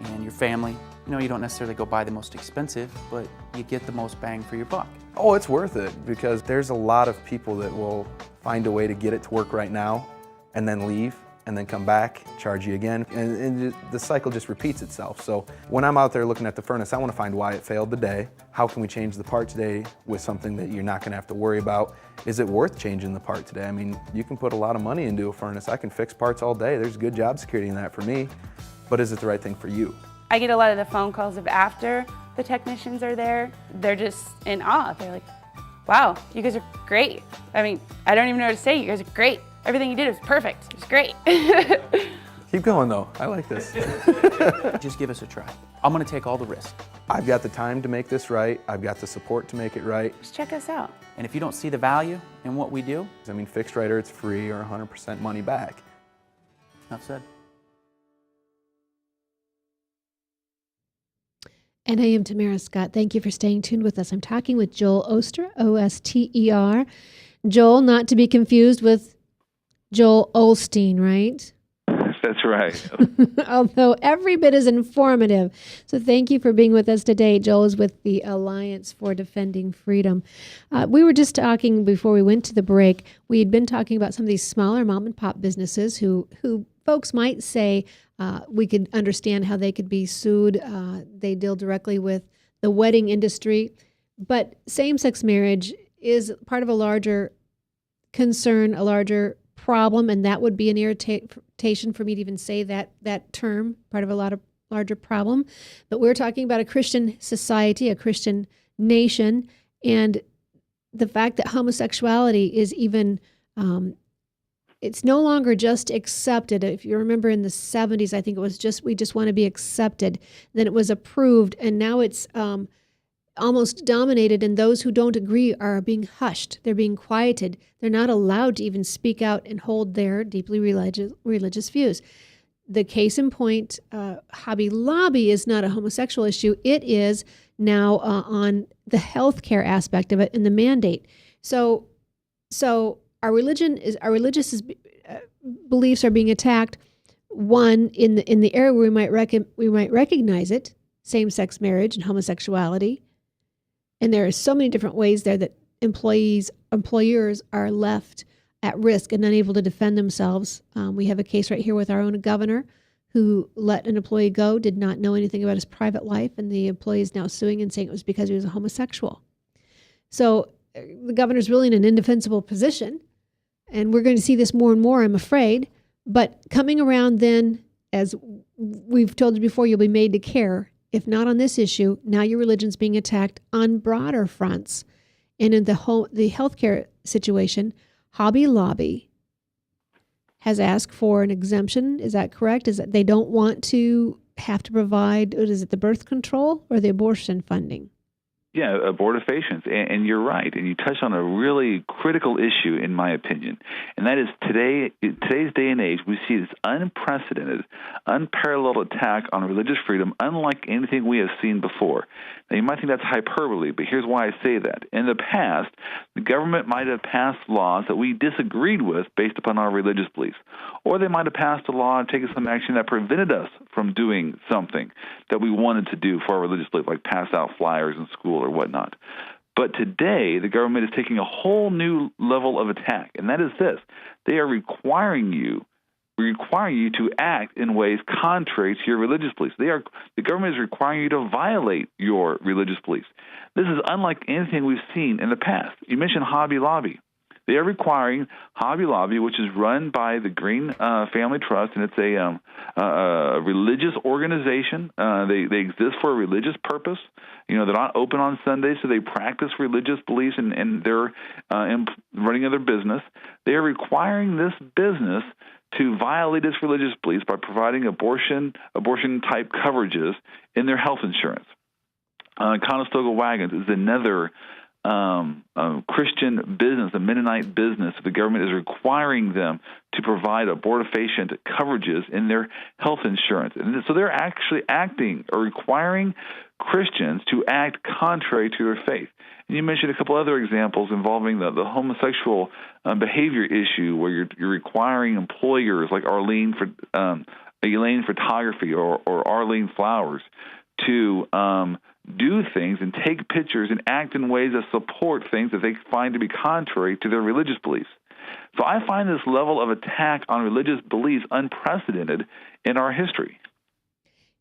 G: and your family, you know, you don't necessarily go buy the most expensive, but you get the most bang for your buck.
I: Oh, it's worth it, because there's a lot of people that will find a way to get it to work right now and then leave and then come back, charge you again, and the cycle just repeats itself. So when I'm out there looking at the furnace, I want to find why it failed today. How can we change the part today with something that you're not going to have to worry about? Is it worth changing the part today? I mean, you can put a lot of money into a furnace. I can fix parts all day. There's good job security in that for me, but is it the right thing for you?
H: I get a lot of the phone calls of after the technicians are there. They're just in awe. They're like, wow, you guys are great. I mean, I don't even know what to say. You guys are great. Everything you did was perfect. It was great.
I: Keep going though, I like this.
G: Just give us a try. I'm gonna take all the risk.
I: I've got the time to make this right. I've got the support to make it right.
H: Just check us out.
G: And if you don't see the value in what we do,
I: I mean, fixed right or it's free or 100% money back.
G: enough said.
A: And I am Tamara Scott. Thank you for staying tuned with us. I'm talking with Joel Oster, O-S-T-E-R. Joel, not to be confused with Joel Osteen, right?
B: That's right.
A: Although every bit is informative. So thank you for being with us today. Joel is with the Alliance for Defending Freedom. We were just talking before we went to the break. We had been talking about some of these smaller mom and pop businesses who folks might say we could understand how they could be sued. They deal directly with the wedding industry. But same-sex marriage is part of a larger concern, a larger problem, and that would be an irritation for me to even say that term, part of a larger problem. But we're talking about a Christian society, a Christian nation, and the fact that homosexuality is even, it's no longer just accepted. If you remember in the 70s, I think it was we just want to be accepted. Then it was approved, and now it's almost dominated, and those who don't agree are being hushed. They're being quieted. They're not allowed to even speak out and hold their deeply religious views. The case in point, Hobby Lobby is not a homosexual issue. It is now on the healthcare aspect of it and the mandate. So our religious beliefs are being attacked. One, in the area where we might recognize it, same-sex marriage and homosexuality. And there are so many different ways there that employers are left at risk and unable to defend themselves. We have a case right here with our own governor who let an employee go, did not know anything about his private life, and the employee is now suing and saying it was because he was a homosexual. So the governor's really in an indefensible position, and we're going to see this more and more, I'm afraid. But coming around then, as we've told you before, you'll be made to care. If not on this issue, now your religion's being attacked on broader fronts. And in the healthcare situation, Hobby Lobby has asked for an exemption. Is that correct? Is that they don't want to have to provide, is it the birth control or the abortion funding?
B: Yeah, abortifacients, and you're right, and you touched on a really critical issue, in my opinion, and that is today's day and age, we see this unprecedented, unparalleled attack on religious freedom, unlike anything we have seen before. Now, you might think that's hyperbole, but here's why I say that. In the past, the government might have passed laws that we disagreed with based upon our religious beliefs, or they might have passed a law and taken some action that prevented us from doing something that we wanted to do for our religious belief, like pass out flyers in school or whatnot. But today, the government is taking a whole new level of attack, and that is this. They are requiring you to act in ways contrary to your religious beliefs. The government is requiring you to violate your religious beliefs. This is unlike anything we've seen in the past. You mentioned Hobby Lobby. They are requiring Hobby Lobby, which is run by the Green Family Trust, and it's a religious organization. They exist for a religious purpose. You know, they're not open on Sundays, so they practice religious beliefs, and they're running their business. They are requiring this business to violate its religious beliefs by providing abortion-type coverages in their health insurance. Conestoga Wagons is another Christian business, a Mennonite business. The government is requiring them to provide abortifacient coverages in their health insurance. And so they're actually acting or requiring Christians to act contrary to their faith. And you mentioned a couple other examples involving the homosexual behavior issue, where you're requiring employers like Elaine Photography or Arlene Flowers to do things and take pictures and act in ways that support things that they find to be contrary to their religious beliefs. So I find this level of attack on religious beliefs unprecedented in our history.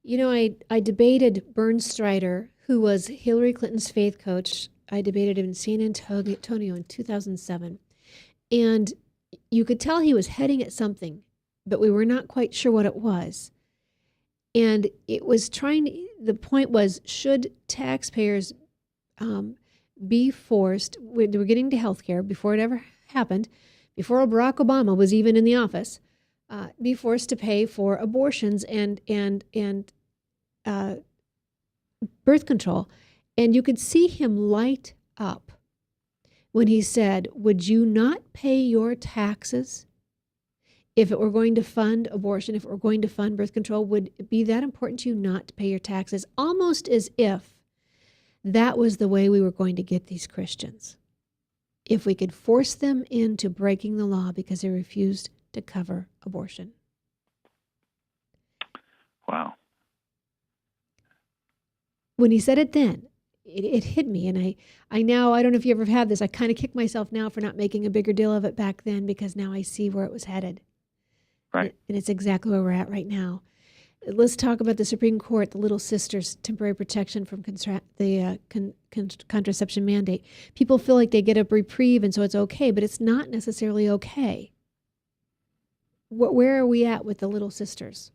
A: You know, I debated Bernd Strider, who was Hillary Clinton's faith coach. I debated him in San Antonio in 2007. And you could tell he was heading at something, but we were not quite sure what it was. And it was the point was, should taxpayers be forced, we're getting to healthcare before it ever happened, before Barack Obama was even in the office, be forced to pay for abortions and birth control. And you could see him light up when he said, would you not pay your taxes if it were going to fund abortion, if it were going to fund birth control? Would it be that important to you not to pay your taxes? Almost as if that was the way we were going to get these Christians. If we could force them into breaking the law because they refused to cover abortion.
B: Wow.
A: When he said it then, it hit me. And I now, I don't know if you ever had this, I kind of kick myself now for not making a bigger deal of it back then, because now I see where it was headed.
B: Right.
A: And it's exactly where we're at right now. let's talk about the Supreme Court, the Little Sisters temporary protection from contraception mandate. People feel like they get a reprieve and so it's okay, but it's not necessarily okay. Where are we at with the Little Sisters?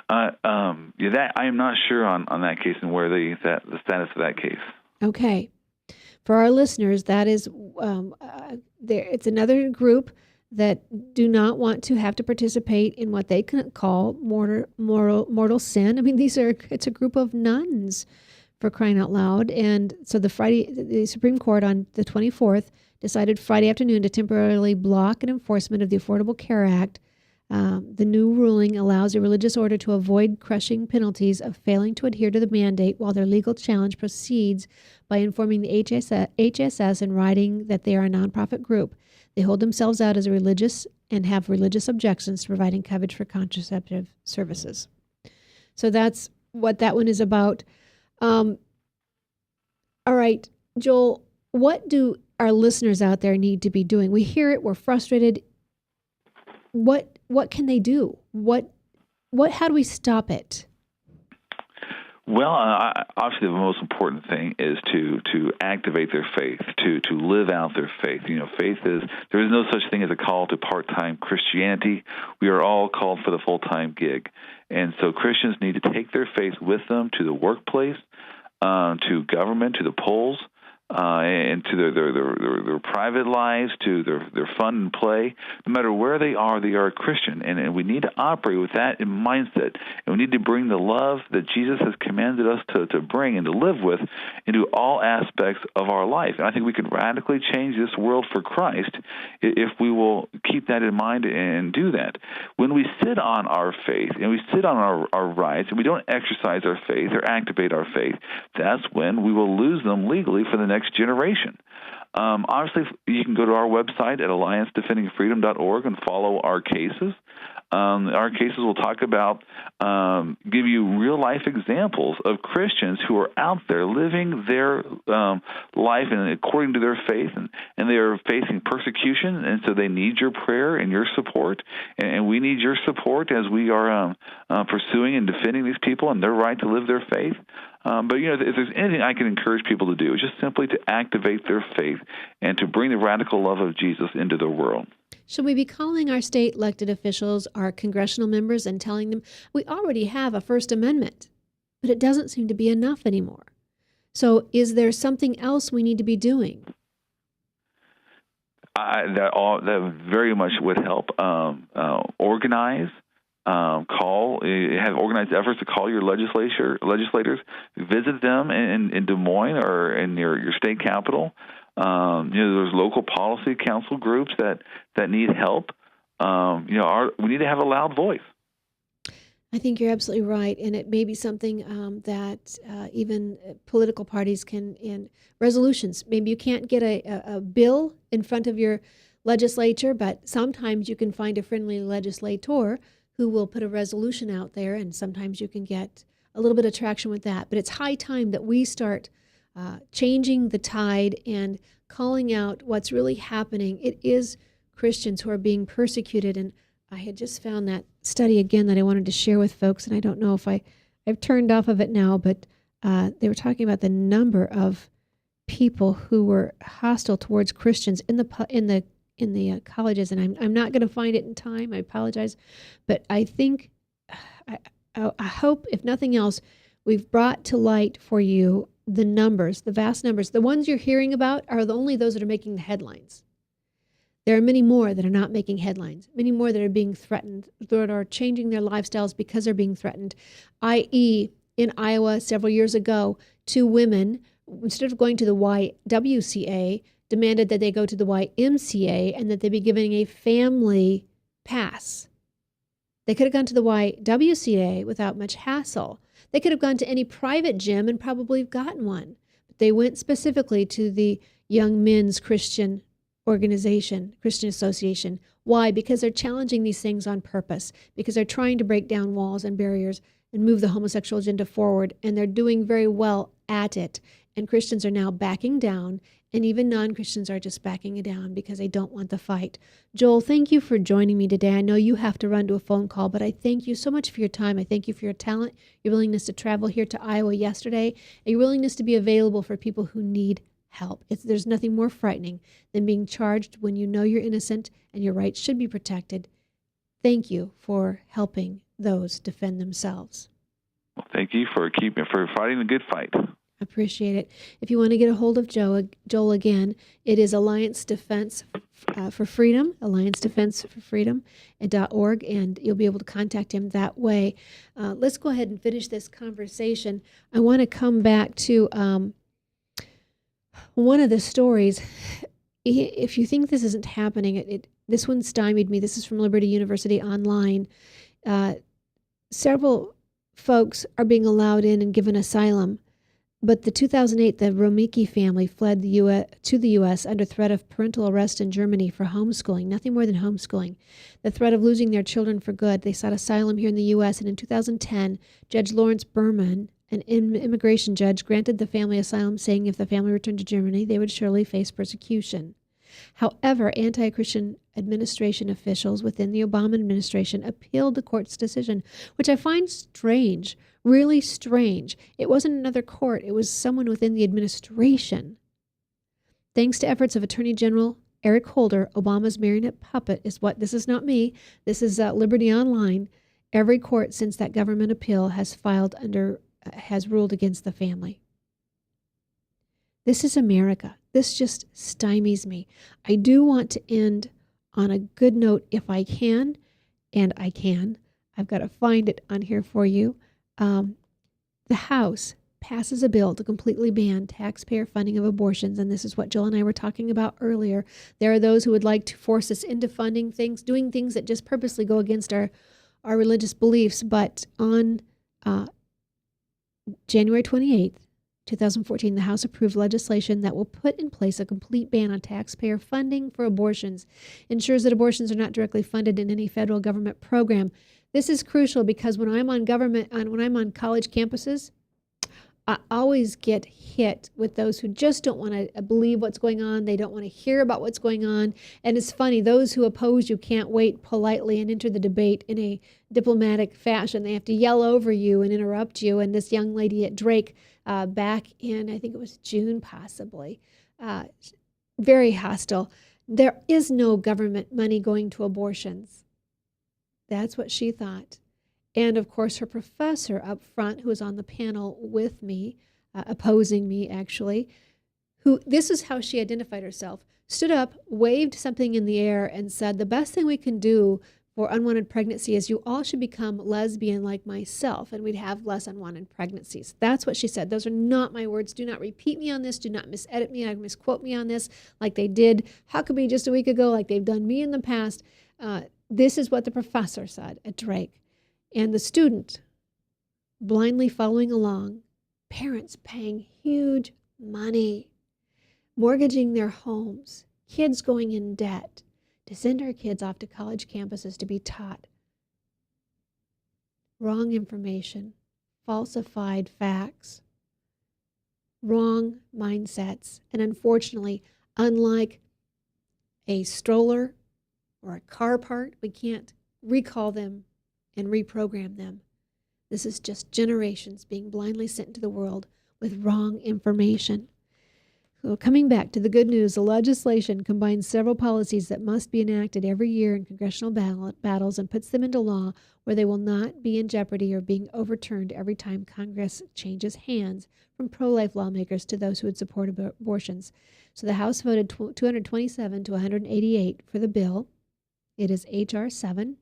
B: That I am not sure on that case and where the status of that case.
A: Okay. For our listeners, that is it's another group that do not want to have to participate in what they can call mortal sin. I mean, it's a group of nuns, for crying out loud. And so the Supreme Court on the 24th decided Friday afternoon to temporarily block an enforcement of the Affordable Care Act. The new ruling allows a religious order to avoid crushing penalties of failing to adhere to the mandate while their legal challenge proceeds by informing the HSS in writing that they are a nonprofit group. They hold themselves out as a religious and have religious objections to providing coverage for contraceptive services. So that's what that one is about. All right, Joel, what do our listeners out there need to be doing? We hear it, we're frustrated. What can they do? How do we stop it?
B: Well, obviously the most important thing is to activate their faith, to live out their faith. You know, there is no such thing as a call to part-time Christianity. We are all called for the full-time gig. And so Christians need to take their faith with them to the workplace, to government, to the polls, and to their private lives, to their fun and play. No matter where they are a Christian. And we need to operate with that in mindset. And we need to bring the love that Jesus has commanded us to bring and to live with into all aspects of our life. And I think we can radically change this world for Christ if we will keep that in mind and do that. When we sit on our faith and we sit on our rights and we don't exercise our faith or activate our faith, that's when we will lose them legally for the next generation. Obviously, you can go to our website at alliancedefendingfreedom.org and follow our cases. Our cases will talk about, give you real-life examples of Christians who are out there living their life and according to their faith, and they are facing persecution, and so they need your prayer and your support, and we need your support as we are pursuing and defending these people and their right to live their faith. But, you know, if there's anything I can encourage people to do, it's just simply to activate their faith and to bring the radical love of Jesus into their world.
A: Should we be calling our state elected officials, our congressional members, and telling them we already have a First Amendment, but it doesn't seem to be enough anymore? So is there something else we need to be doing?
B: That very much would help. Organize. Have organized efforts to call your legislators, visit them in Des Moines or in your state capital. There's local policy council groups that need help. We need to have a loud voice.
A: I think you're absolutely right, and it may be something that even political parties can, in resolutions. Maybe you can't get a bill in front of your legislature, but sometimes you can find a friendly legislator who will put a resolution out there, and sometimes you can get a little bit of traction with that. But it's high time that we start changing the tide and calling out what's really happening. It is Christians who are being persecuted, and I had just found that study again that I wanted to share with folks, and I don't know if I've turned off of it now, but they were talking about the number of people who were hostile towards Christians in the colleges, and I'm not going to find it in time. I apologize, but I think I hope, if nothing else, we've brought to light for you the numbers, the vast numbers. The ones you're hearing about are only those that are making the headlines. There are many more that are not making headlines, many more that are being threatened, that are changing their lifestyles because they're being threatened. I.e., in Iowa several years ago, 2 women, instead of going to the YWCA, demanded that they go to the YMCA and that they be given a family pass. They could have gone to the YWCA without much hassle. They could have gone to any private gym and probably gotten one. But they went specifically to the Young Men's Christian Organization, Christian Association. Why? Because they're challenging these things on purpose, because they're trying to break down walls and barriers and move the homosexual agenda forward, and they're doing very well at it. And Christians are now backing down, and even non-Christians are just backing it down because they don't want the fight. Joel, thank you for joining me today. I know you have to run to a phone call, but I thank you so much for your time. I thank you for your talent, your willingness to travel here to Iowa yesterday, and your willingness to be available for people who need help. There's nothing more frightening than being charged when you know you're innocent and your rights should be protected. Thank you for helping those defend themselves.
B: Well, thank you for fighting the good fight.
A: Appreciate it. If you want to get a hold of Joel again, it is Alliance Defense for Freedom, alliancedefenseforfreedom.org, and you'll be able to contact him that way. Let's go ahead and finish this conversation. I want to come back to one of the stories. If you think this isn't happening, this one stymied me. This is from Liberty University Online. Several folks are being allowed in and given asylum. But the 2008, the Romicki family fled to the U.S. under threat of parental arrest in Germany for homeschooling, nothing more than homeschooling. The threat of losing their children for good. They sought asylum here in the U.S., and in 2010, Judge Lawrence Berman, an immigration judge, granted the family asylum, saying if the family returned to Germany, they would surely face persecution. However, anti-Christian administration officials within the Obama administration appealed the court's decision, which I find strange, really strange. It wasn't another court. It was someone within the administration. Thanks to efforts of Attorney General Eric Holder, Obama's marionette puppet is what, this is not me, this is Liberty Online. Every court since that government appeal has ruled against the family. This is America. This just stymies me. I do want to end on a good note if I can, and I can. I've got to find it on here for you. The House passes a bill to completely ban taxpayer funding of abortions, and this is what Joel and I were talking about earlier. There are those who would like to force us into funding things, doing things that just purposely go against our religious beliefs, but on January 28th, 2014, the House approved legislation that will put in place a complete ban on taxpayer funding for abortions, ensures that abortions are not directly funded in any federal government program. This is crucial because when I'm on college campuses, I always get hit with those who just don't want to believe what's going on. They don't want to hear about what's going on. And it's funny, those who oppose you can't wait politely and enter the debate in a diplomatic fashion. They have to yell over you and interrupt you. And this young lady at Drake, back in, I think it was June possibly, very hostile. There is no government money going to abortions. That's what she thought. And of course, her professor up front, who was on the panel with me, opposing me actually, this is how she identified herself, stood up, waved something in the air and said, the best thing we can do for unwanted pregnancy is you all should become lesbian like myself, and we'd have less unwanted pregnancies. That's what she said. Those are not my words. Do not repeat me on this. Do not misedit me or misquote me on this like they did Huckabee just a week ago, like they've done me in the past. This is what the professor said at Drake. And the student blindly following along, parents paying huge money, mortgaging their homes, kids going in debt to send our kids off to college campuses to be taught wrong information, falsified facts, wrong mindsets. And unfortunately, unlike a stroller or a car part, we can't recall them and reprogram them. This is just generations being blindly sent into the world with wrong information. So coming back to the good news, the legislation combines several policies that must be enacted every year in congressional battles and puts them into law where they will not be in jeopardy or being overturned every time Congress changes hands from pro-life lawmakers to those who would support abortions. So the House voted 227 to 188 for the bill. It is H.R. 7.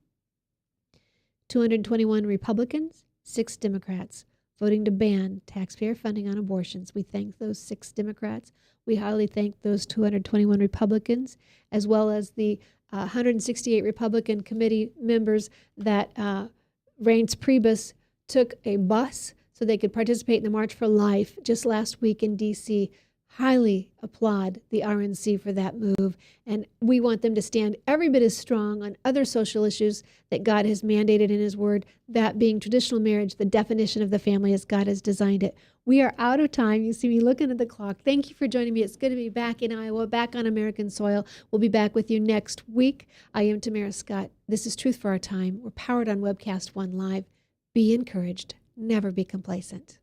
A: 221 Republicans, 6 Democrats, voting to ban taxpayer funding on abortions. We thank those 6 Democrats. We highly thank those 221 Republicans, as well as the 168 Republican committee members that Reince Priebus took a bus so they could participate in the March for Life just last week in D.C. highly applaud the RNC for that move, and we want them to stand every bit as strong on other social issues that God has mandated in His Word, that being traditional marriage, the definition of the family as God has designed it. We are out of time. You see me looking at the clock. Thank you for joining me. It's good to be back in Iowa, back on American soil. We'll be back with you next week. I am Tamara Scott. This is Truth for Our Time. We're powered on Webcast One Live. Be encouraged. Never be complacent.